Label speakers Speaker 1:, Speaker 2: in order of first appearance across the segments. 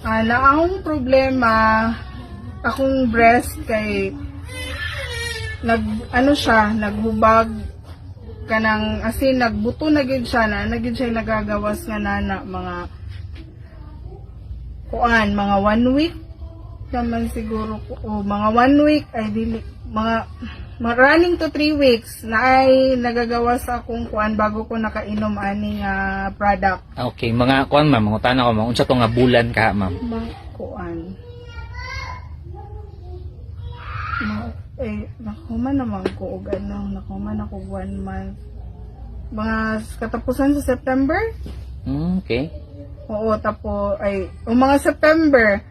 Speaker 1: Na akong problema, akong breast kay naghubag kanang asin nagbuto na gid siya na nagid siya nagagawas nga nana mga mga 1 week naman siguro o mga 1 week ay dili mga running to 3 weeks na ay nagagawas akong bago ko nakainom ani nga product.
Speaker 2: Okay, mga ma'am, mangutana ko ma'am, unsa to nga bulan ka ma'am?
Speaker 1: Nakuman naman ko og nakuman ako 1 month. Mga katapusan sa September?
Speaker 2: Okay.
Speaker 1: Oo, mga September.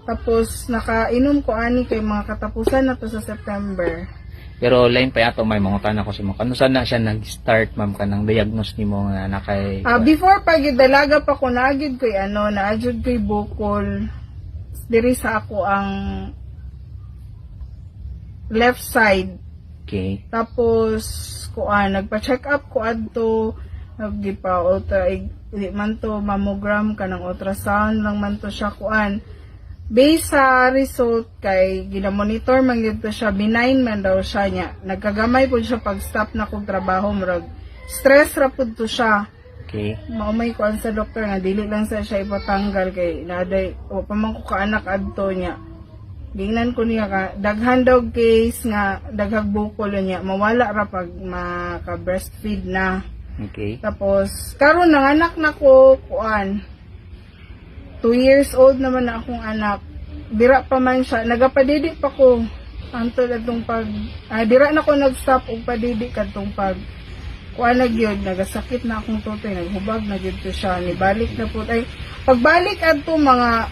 Speaker 1: Tapos nakainom ko ani kay mga katapusan na to sa September.
Speaker 2: Pero lain pa yato may mangutana ko sa mo. Kano sana siya nag-start ma'am kanang diagnose nimo nga nakay
Speaker 1: before pa gid dalaga pa ko naagid koy naadjud koy bukol diri sa ako ang left side.
Speaker 2: Okay.
Speaker 1: Tapos nagpa-check up ko adto naggipa di man to mammogram kanang ultrasound lang man to siya based sa result kay gina-monitor man gyud to siya, benign man daw siya nya. Nagkagamay pud siya pag stop na kog trabaho murag stress ra pud to siya.
Speaker 2: Okay.
Speaker 1: Maumay ko sa doktor nga dili lang sa siya ipatanggal kay naday o pamang ko kaanak adto niya. Gingnan ko niya ka daghan daw case nga daghag bukol niya mawala ra pag maka-breastfeed na.
Speaker 2: Okay.
Speaker 1: Tapos karon nanganak na ko 2 years old naman na akong anak. Dira pa man siya nagapadidi pa ko antod atong dira na ko nag-stop og padidi kadtong gyud nagasakit na akong tutoy naghubag na gyud to siya nibalik na pud ay pagbalik adto mga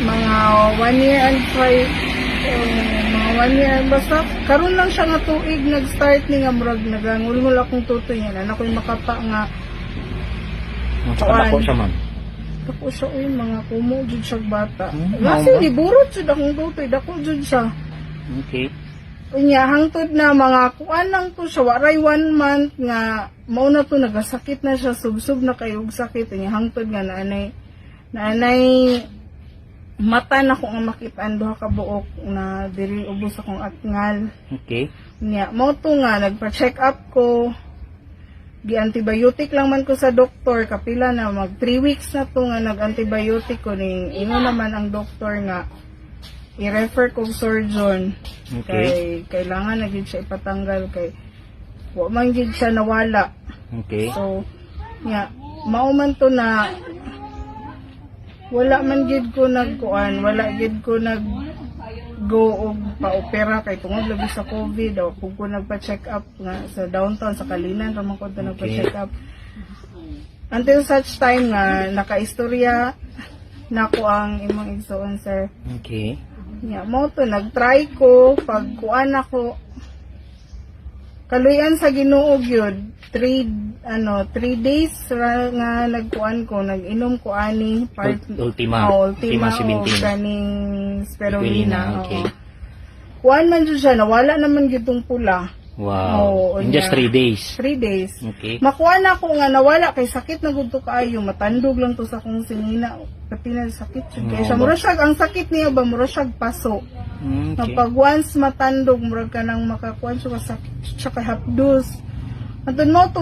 Speaker 1: mga 1 year and 5 mga 1 year basta karon lang siya nga tuig nag-start ni nga murag nagangulngul akong tutoy niya na ako'y makapa nga
Speaker 2: ako siya ma'am.
Speaker 1: Ako siya mga kumo jud siya bata. Kasi liburot jud akong tutoy dako jud siya.
Speaker 2: Okay.
Speaker 1: Unya hangtod na mga lang to siya waray 1 month nga mao na to nagasakit na siya subsub na kayo og sakit unya hangtod nga naanay mata na ko nga makitaan duha ka buok na diri ubos akong atngal.
Speaker 2: Okay.
Speaker 1: Unya mao to nga nagpa-check up ko. Gi-antibiotic lang man ko sa doktor kapila na mag 3 weeks na to nga nag-antibiotic ko ning ino naman ang doktor nga i-refer kong surgeon.
Speaker 2: Okay.
Speaker 1: Kay kailangan na gid siya ipatanggal kay wa man gid siya nawala.
Speaker 2: Okay.
Speaker 1: So mao man to na wala man gid ko wala gid ko go og pa-opera kay tungod labi sa COVID o kung ko nagpa-check up nga sa downtown sa Kalinan ramon ko nagpa-check up until such time nga nakaistorya nako ang imong igsoon sir.
Speaker 2: Okay.
Speaker 1: Mo to nag-try ko pag ako kaluyan sa Ginoo gyud 3 days nga nag-inom ko ani
Speaker 2: Ultima 17
Speaker 1: kaning spirulina.
Speaker 2: Okay.
Speaker 1: Man jud siya nawala naman gyud tong pula.
Speaker 2: Wow. In just 3 days.
Speaker 1: 3 days.
Speaker 2: Okay.
Speaker 1: Makuha na ko nga nawala kay sakit na gud to kaayo matandog lang to sa kong sinina pati na sakit jud kay siya mura siya ang sakit niya ba mura siya paso.
Speaker 2: Okay.
Speaker 1: Pag once matandog mura ka nang makakuan siya sakit siya kay hapdos. Atun mo to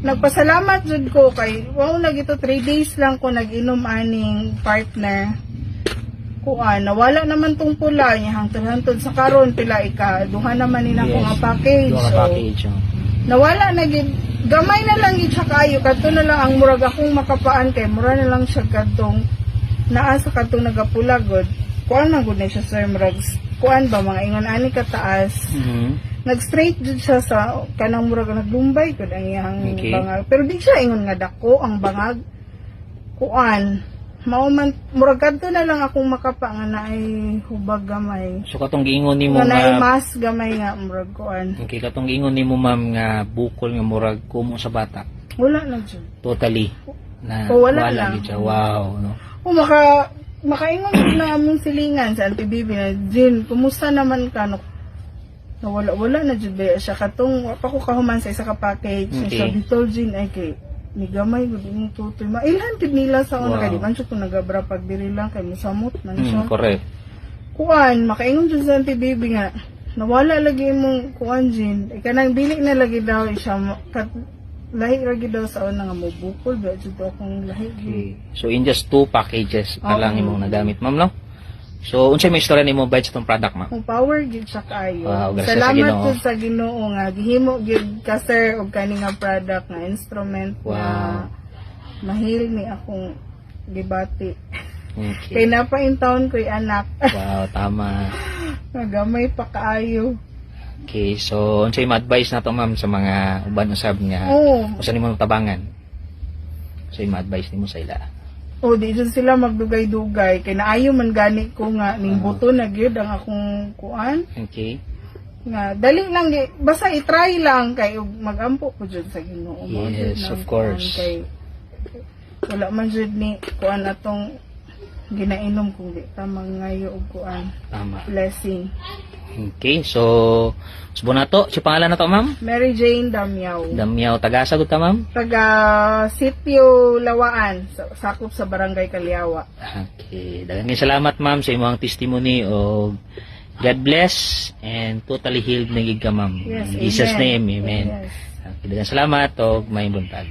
Speaker 1: nagpasalamat jud ko kay na gito 3 days lang ko nag-inom aning partner. Nawala naman tong pula niya hangtod sa karon pila duha naman nila ko nga package. Nawala na gid gamay na lang gid siya kayo kadto na lang ang murag akong makapaan kay mura na lang siya kadtong naa sa kadtong nagapula god. Na gud na siya sir murag ba mga ingon ani kataas. Nag-straight jud siya sa kanang murag nagbumbay gud ang iyang bangag. Pero di siya ingon nga dako ang bangag. Murag kadto na lang akong makapa nga naay hubag gamay.
Speaker 2: So katong giingon nimo
Speaker 1: nga naay mas gamay nga murag
Speaker 2: Okay, katong giingon nimo ma'am nga bukol nga murag kumo sa bata.
Speaker 1: Wala na jud.
Speaker 2: Totally.
Speaker 1: Wala lang.
Speaker 2: Gid siya. Wow, no.
Speaker 1: Makaingon na among silingan sa Auntie Bibi na Jin, kumusta naman ka wala na jud ba siya katong pa ko kahuman sa isa ka package.
Speaker 2: Okay.
Speaker 1: So dito Jin ay kay ni gamay gud imong tutoy. Mailhan pid nila sa una
Speaker 2: Wow.
Speaker 1: kay di man siya kung nagabra pag diri lang kay musamot man siya.
Speaker 2: Correct.
Speaker 1: Kuan, makaingon jud sa auntie baby nga nawala lagi imong kuan Jin. Kanang dili na lagi daw siya lahi lagi daw sa una nga mobukol ba jud akong lahi.
Speaker 2: Okay. So in just 2 packages na lang
Speaker 1: Oo.
Speaker 2: imong nagamit, ma'am, no? So unsay may istorya nimo about sa tong product, ma'am?
Speaker 1: Ang power gid siya kayo.
Speaker 2: Wow, grasya sa
Speaker 1: Salamat
Speaker 2: Ginoo.
Speaker 1: jud sa Ginoo nga gihimo gid ka sir og kani nga product nga instrument
Speaker 2: Wow.
Speaker 1: na mahil ni akong gibati.
Speaker 2: Okay.
Speaker 1: Kay napain taon ko'y anak.
Speaker 2: Wow, tama.
Speaker 1: Nagamay pa kaayo.
Speaker 2: Okay, so unsay ma-advise nato, ma'am, sa mga uban usab nga
Speaker 1: Oo.
Speaker 2: usa nimo tabangan? So ma-advise nimo sa ila.
Speaker 1: O di dyan sila magdugay-dugay. Kay naayo man gani ko nga ning buto na gyud ang akong kuan.
Speaker 2: Okay.
Speaker 1: Nga dali lang basta i-try lang kay ug magampo ko jud sa Ginoo. Mao jud
Speaker 2: Yes,
Speaker 1: lang
Speaker 2: of
Speaker 1: kuan,
Speaker 2: course.
Speaker 1: Kay wala man jud ni kuan atong ginainom kung di ta mangayo og kuan.
Speaker 2: Tama.
Speaker 1: Blessing.
Speaker 2: Okay, so subo na to. Si pangalan na to, ma'am?
Speaker 1: Mary Jane Damiao.
Speaker 2: Damyaw, taga-sagot ta, ma'am?
Speaker 1: Taga Sitio Lawaan, sakop sa Barangay Kaliawa.
Speaker 2: Okay, daghang salamat, ma'am, sa imong testimony o God bless and totally healed na gid ka, ma'am.
Speaker 1: Yes,
Speaker 2: In Jesus
Speaker 1: amen.
Speaker 2: name, amen.
Speaker 1: Yes.
Speaker 2: Okay, daghang salamat o may buntag.